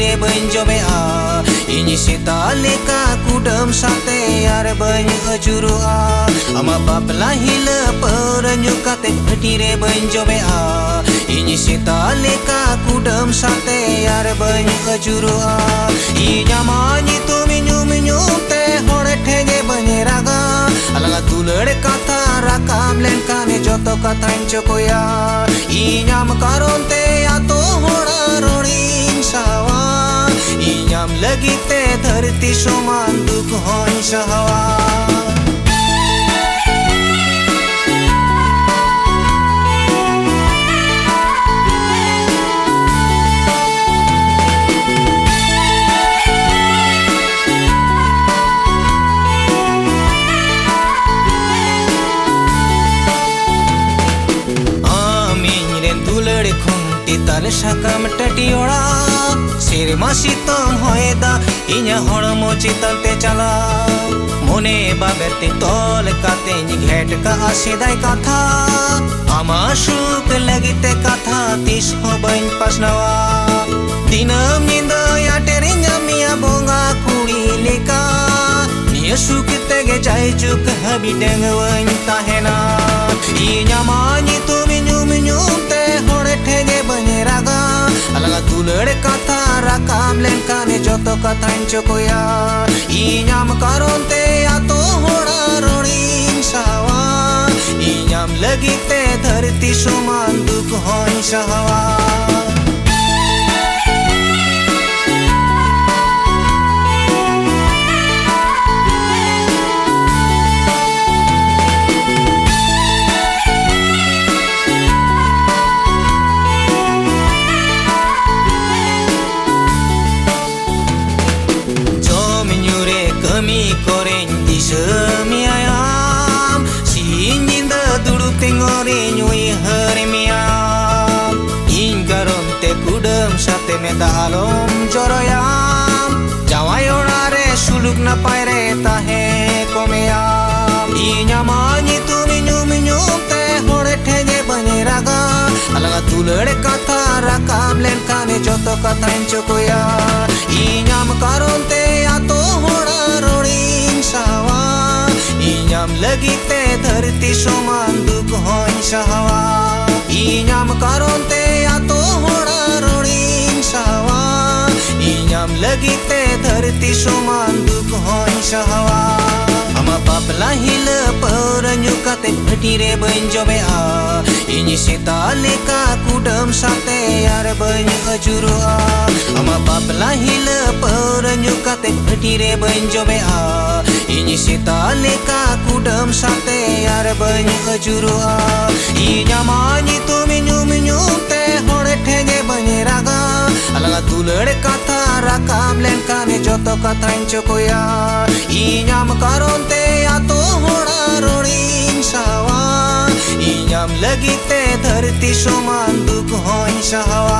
रे बन जबेआ इनी सेता लेका कुडम साते यार बन अजुरुआ अमा बापला हिला पर nyukate hati re बन जबेआ इनी सेता लेका कुडम साते यार बन अजुरुआ इnya मानी tu minum te hore ठेगे बने रागा अलगा तुलड़ कथा rakam lenkane joto kathain chokoya inyam karonte ato hora roning sawa inyam lagite dharti soman duk hoin sahawa tal sakam tatiora sirma sitom hoeda inya hormo chitante chala mone babete tol kate ni ghet ka asidai katha ama shuk lagite katha tis hobain pasnawa dinam ninda yaterinya mia bonga kuri leka nia sukite ge jai juk habi dengwain tahena inya mani tu minum te hore ठेगे बने रागा अलगा तुलड़ कथा rakam lenkane joto kathain chokoya inyam karonte ato hora roning sawa inyam lagite dharti soman duk hoin sahawa kami koreng di semiayam sinjinda dudup tengore nyui haremiam ingkarom te kudam sate meta alom joroyam jawai orare suluk na paire tahe komeyam inyamani tu minum te hore ठेगे bane raga alaga tulade katha rakam lenkane joto kathain chokoya inyam karonte ato hora roning sawa inyam lagite dharti soman duk hoin sahawa inyam karonte ato hora roning sawa inyam lagite dharti soman duk hoin sahawa ama papla hila पर nyukate hati re bun jobea ini seta leka kudam sate yar bun ajurua ama papla hila पर nyukate hati re bun jobea ini seta leka kudam sate yar bun ajurua inya mani tu minum te hore ठेगे bane raga alaga tulad katha rakam lenkane joto kathain chokoya inyam karonte ato hora roning sawa inyam lagite dharti soman duk hoin sahawa